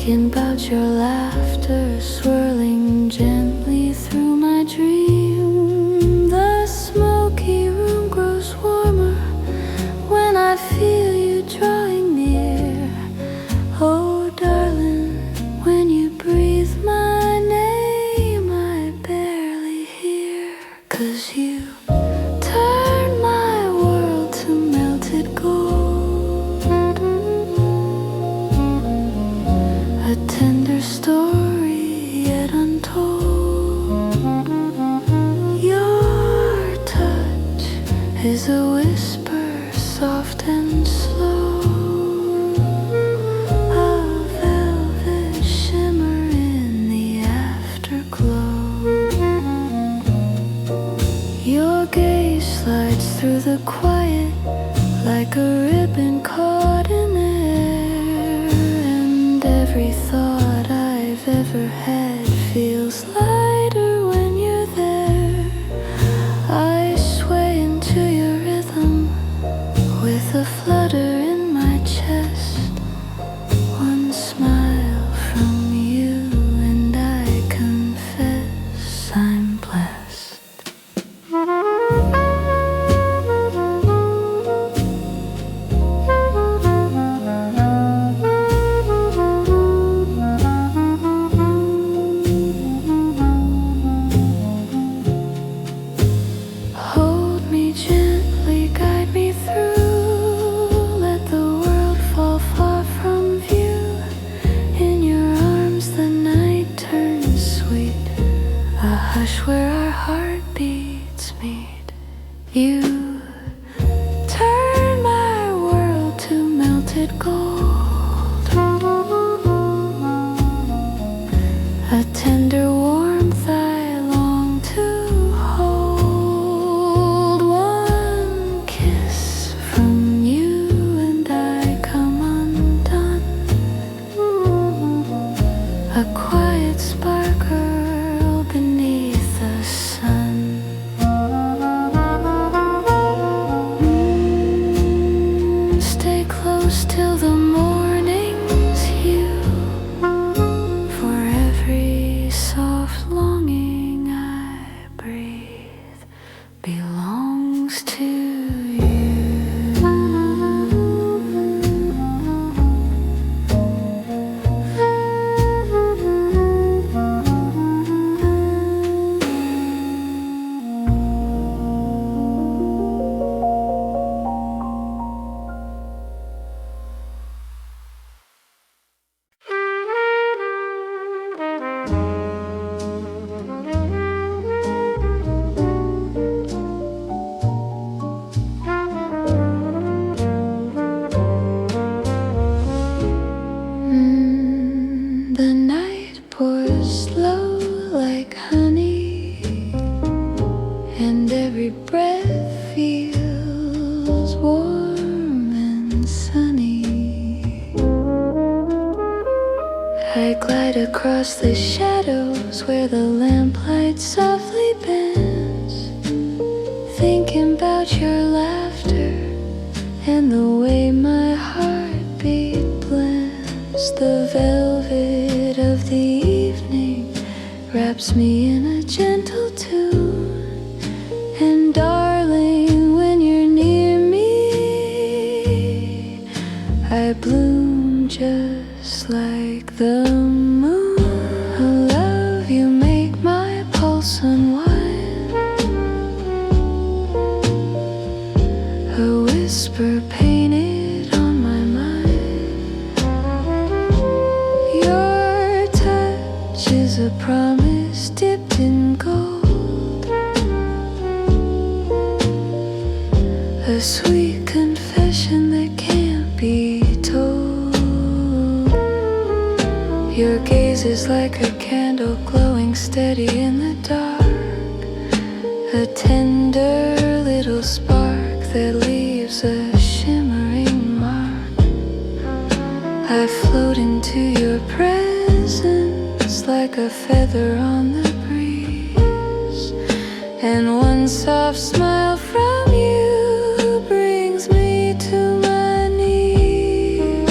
Thinking about your laughter swirling gently through my dream. The smoky room grows warmer when I feel you drawing near. Oh darling, when you breathe my name I barely hear. 'Cause you turn my world to melted gold, a tender story yet untold. Your touch is a whisper soft and slow, a velvet shimmer in the afterglow. Your gaze slides through the quiet like a ribbon caught in air, and every thought I've ever had feels lighter when you're there. I sway into your rhythm with a flutter in my chest. One smile from you and I confess I'm blessed. Hold me gently, guide me through. Let the world fall far from view. In your arms the night turns sweet, a hush where our heartbeats meet. You turn my world to melted gold, a tender warmth I long to hold. One kiss from you and I come undone, a quiet sparkle beneath the sun. Stay close till the morning's hue, for every soft longing I breathe belongs to you. The night pours slow like honey, and every breath feels warm and sunny. I glide across the shadows where the lamplight softly bends, thinking about your laughter and the way my heartbeat blends. The velvet of the evening wraps me in a gentle tune, and darling, when you're near me I bloom just like the moon. I love you, make my pulse unwind, a whisper painted on my mind. Your touch is a promise dipped in gold, a sweet confession that can't be told. Your gaze is like a candle glowing steady in the dark, a tender little spark that leaves a shimmering mark. I float into your presence like a feather on the breeze, and one soft smile from you brings me to my knees.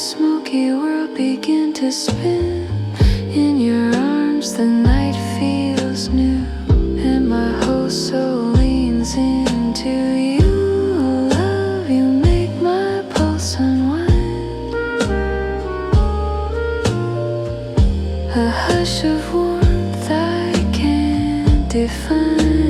smoky world begin to spin. In your arms the night feels new, and my whole soul leans into you. Oh, love, you make my pulse unwind. A hush of warmth I can't define.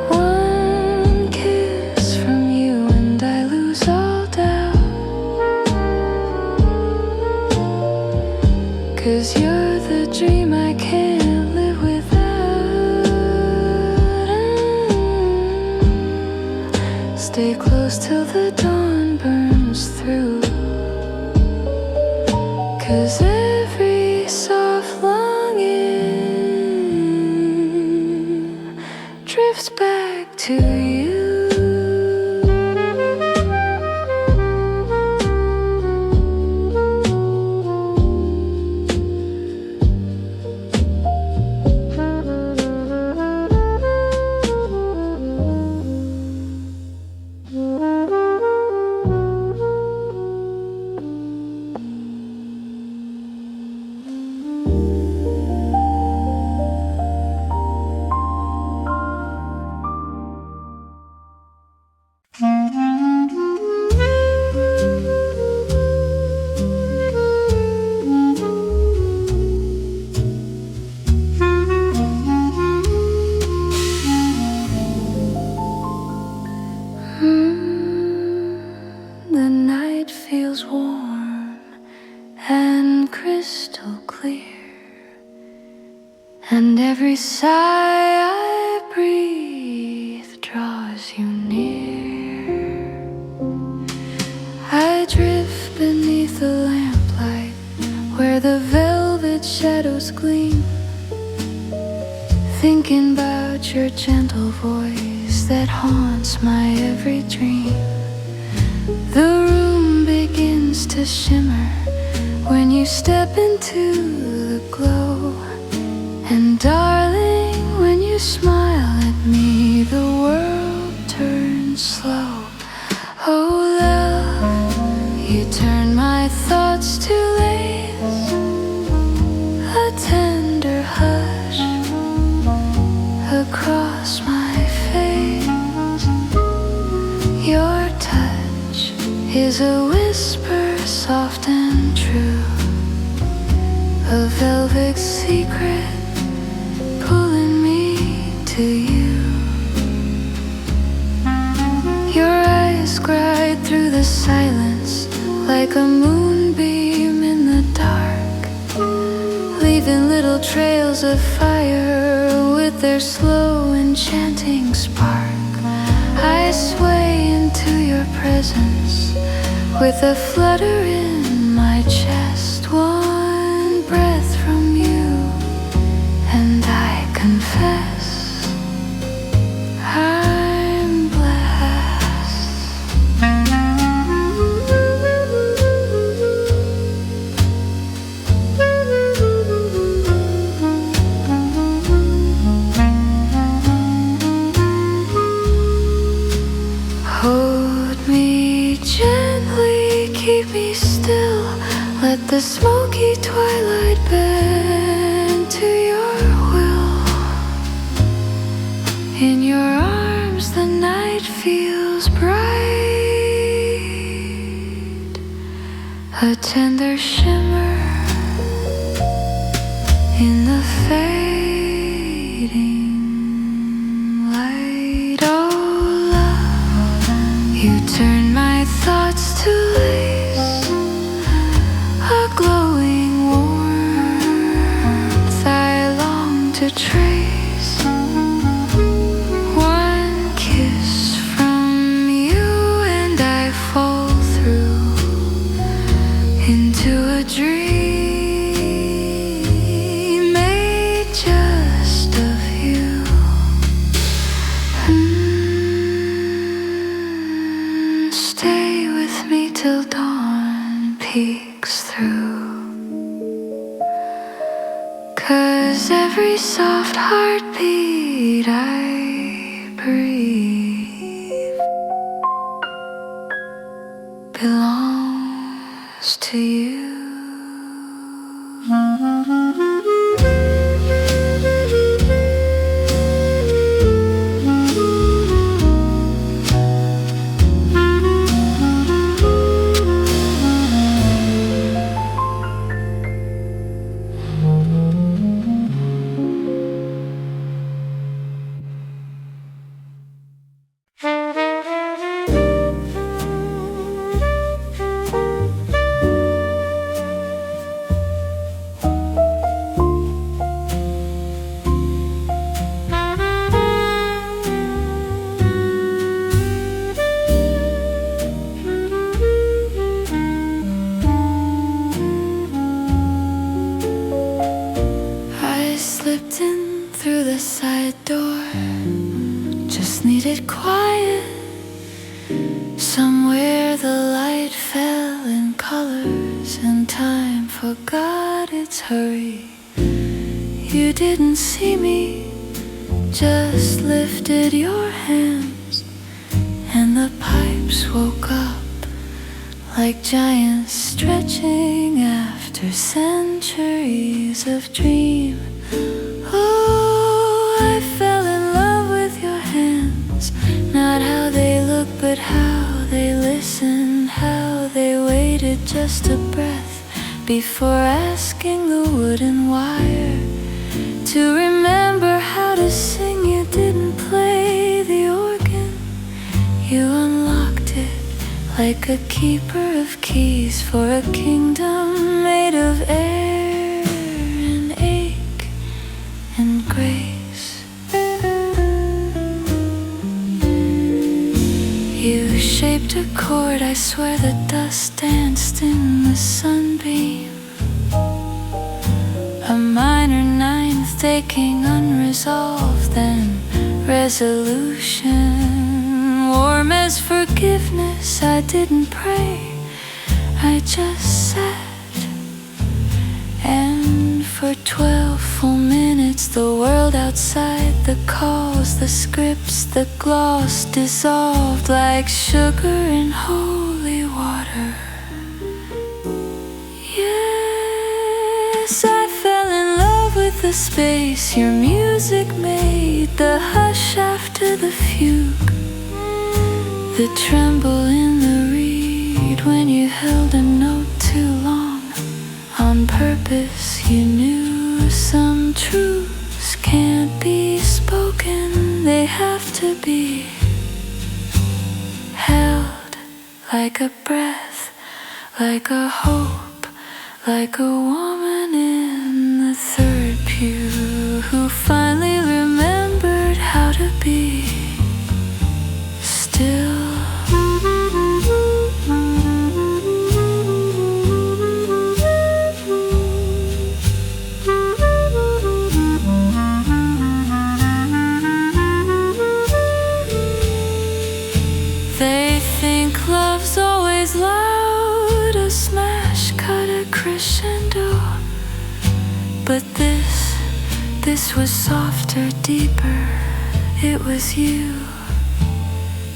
One kiss from you and I lose all doubt, 'cause you're the dream I can't live without. Stay close till the dawn burns through, 'cause every soft longing drifts back to you. The night feels warm and crystal clear, and every sigh I breathe draws you near. I drift beneath the lamplight where the velvet shadows gleam, thinking about your gentle voice that haunts my every dream. The room begins to shimmer when you step into the glow, and darling, when you smile at me, the world turns slow. Oh love, you turn my thoughts to lace, a tender hush across my face. Your touch is a whisper soft and true, a velvet secret pulling me to you. Your eyes glide through the silence like a moonbeam in the dark, leaving little trails of fire with their slow enchanting spark. I sway into your presence with a flutter in my chest. One breath from you and I confess I'm blessed. Hold me gently, keep me still, let the smoky twilight bend to your will. In your arms the night feels bright, a tender shimmer in the fading light. Oh love, you turn my thoughts to lace, a glowing warmth I long to trace. One kiss from you and I fall through into a dream made just of you. Stay with me till dawn peeks through, 'cause every soft heartbeat I breathe belongs to you. Needed quiet. Somewhere the light fell in colors and time forgot its hurry. You didn't see me, just lifted your hands, and the pipes woke up like giants stretching after centuries of dream. Oh, I fell in love with your hands, not how they look, but how they listen, how they waited just a breath before asking the wooden wire to remember how to sing. You didn't play the organ, you unlocked it like a keeper of keys for a kingdom made of air and ache and grace. You shaped a chord, I swear the dust danced in the sunbeam. A minor ninth aching unresolved, then resolution. Warm as forgiveness, I didn't pray, I just sat. And for 12 full minutes the world outside, the calls, the scripts, the gloss dissolved like sugar in holy water. Yes, I fell in love with the space your music made, the hush after the fugue, the tremble in the reed when you held a note too long. On purpose, you knew some truths can't be spoken, they have to be held like a breath, like a hope, like a woman in the third pew who finally remembered how to be still. They think love's always loud, a smash cut, a crescendo, but this was softer, deeper. It was you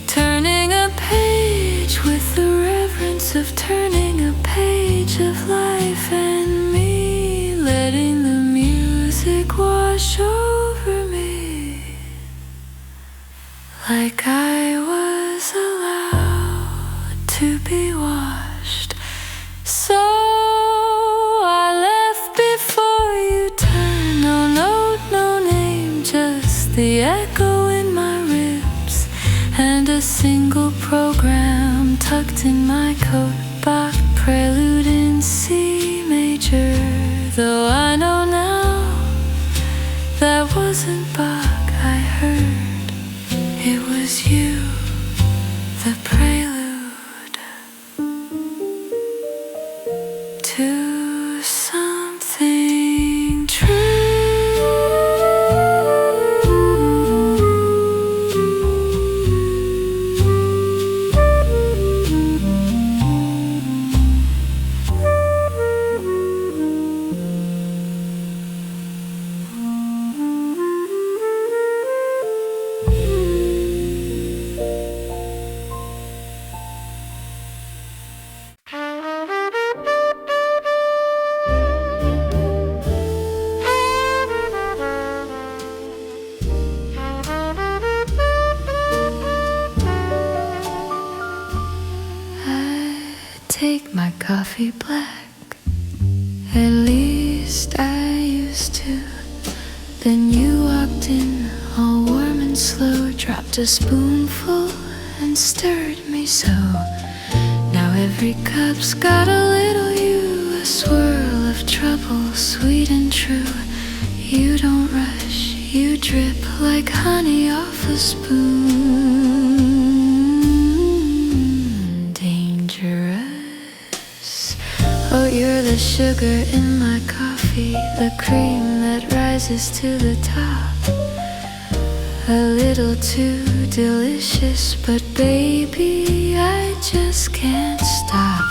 turning a page with the reverence of turning a page of life, and me letting the music wash over me like I was allowed to be washed. So I left before you turned. No note, no name, just the echo in my ribs, and a single program tucked in my coat. Bach prelude in C major, though I know now that wasn't Bach I heard. It was you, the prelude to something true. coffee black. At least I used to. Then you walked in, all warm and slow, dropped a spoonful and stirred me so. Now every cup's got a little you, a swirl of trouble, sweet and true. You don't rush, you drip like honey off a spoon. Dangerous. Oh, you're the sugar in my coffee, the cream that rises to the top. A little too delicious, but baby, I just can't stop.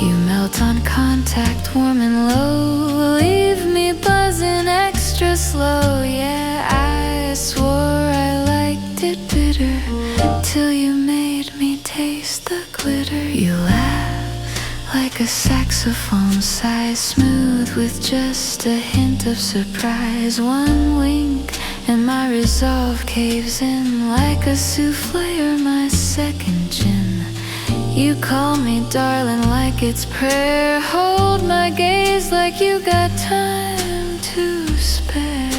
You melt on contact, warm and low, leave me buzzing extra slow. Yeah, I swore I liked it bitter, till you made me taste the glitter. You laugh like a saxophone sigh, smooth with just a hint of surprise. One wink and my resolve caves in like a souffle or my second gin. You call me darling like it's prayer, hold my gaze like you got time to spare.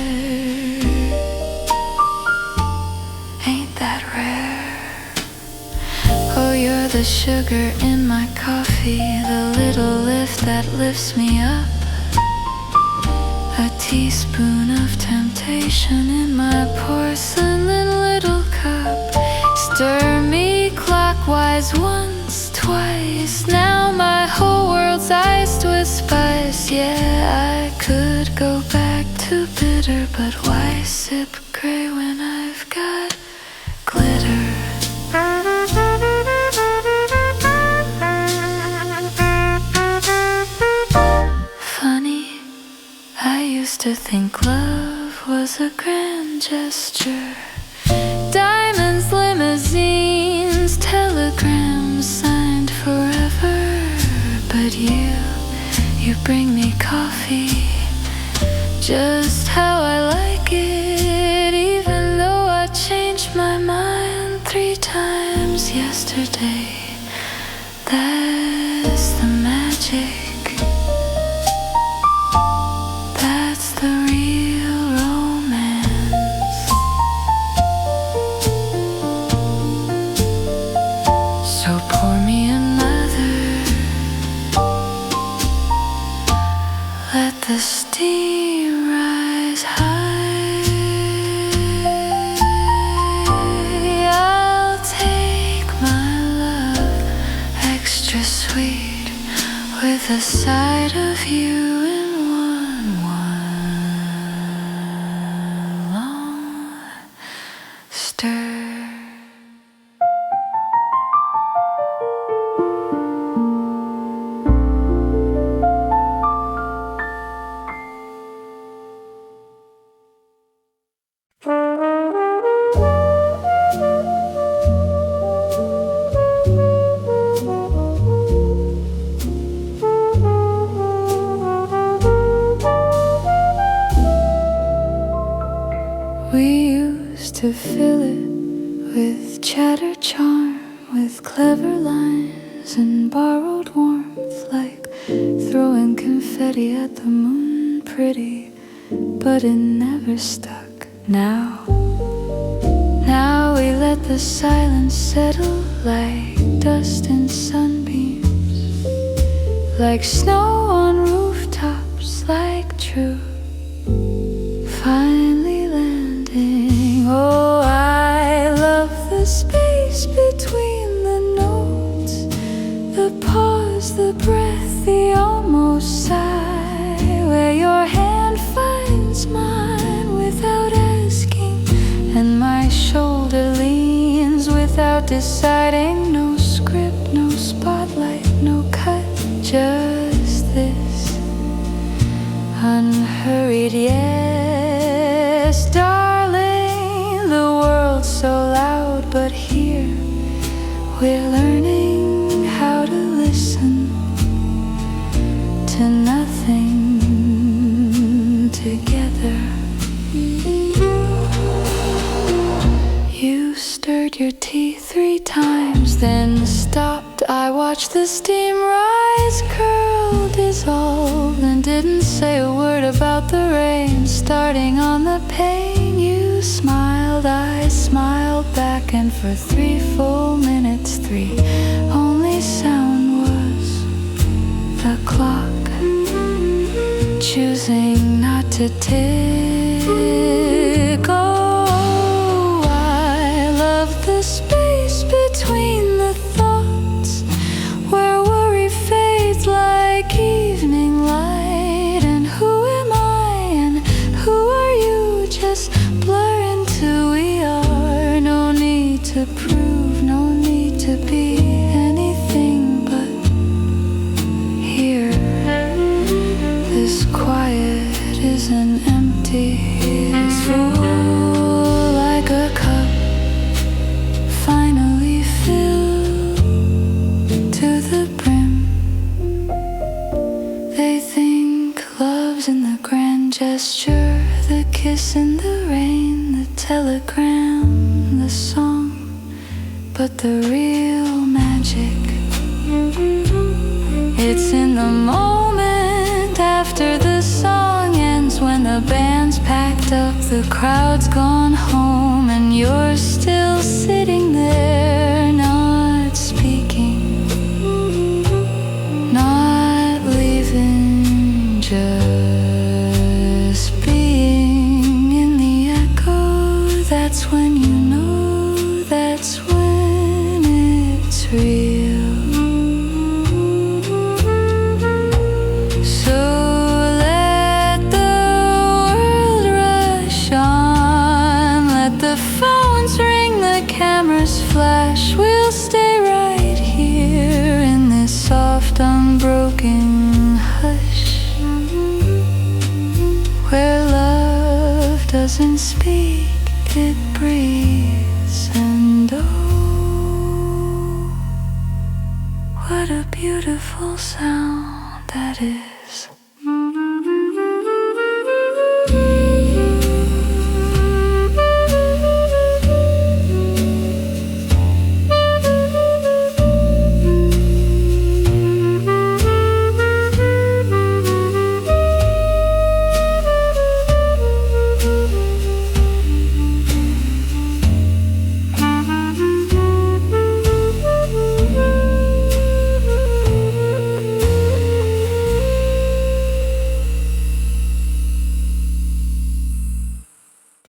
Ain't that rare? Oh, you're the sugar in my coffee, the little lift that lifts me up. A teaspoon of temptation in my porcelain little cup. Stir me clockwise once, twice. Now my whole world's iced with spice. Yeah, I could go back to bitter, but why sip gray when I've got glitter? I used to think love was a grand gesture. Diamonds, limousines, telegrams signed forever. But you bring me coffee just how I like it, even though I changed my mind 3 times yesterday. That's the magic. The real romance. So pour me another. Let the steam rise high. I'll take my love extra sweet with a side of you. To fill it with chatter charm, with clever lines and borrowed warmth, like throwing confetti at the moon. Pretty, but it never stuck. Now we let the silence settle like dust in sunbeams, like snow on rooftops, like true finally landing. Oh, I love the space between the notes, the pause, the breath, the almost sigh, where your hand finds mine without asking, and my shoulder leans without deciding. No script, no spotlight, no cut, just this unhurried yes, darling. The world's so loud, but here we're learning how to listen to nothing together. You stirred your tea 3 times, then stopped I watched the steam rise, curl, dissolve, and didn't say a word about the rain starting on the pane. You smiled, I smiled back, and for 3 full minutes, the only sound was the clock choosing not to tick. Oh, I love the space between the thoughts, where worry fades like evening light. And who am I and who are you? Just blur into we are. No need to prove, no need to be anything but here. This quiet isn't empty, it's full, like a cup finally filled to the brim. They think love's in the grand gesture, the kiss in the rain, the telegram, the song. But the real magic, it's in the moment after the song ends, when the band's packed up, the crowd's gone home, and you're still sitting there, not speaking, not leaving, just being in the echo. That's when you know, that's when it's real. Flash, we'll stay right here in this soft, unbroken hush, where love doesn't speak, it breathes. And oh, what a beautiful sound that is.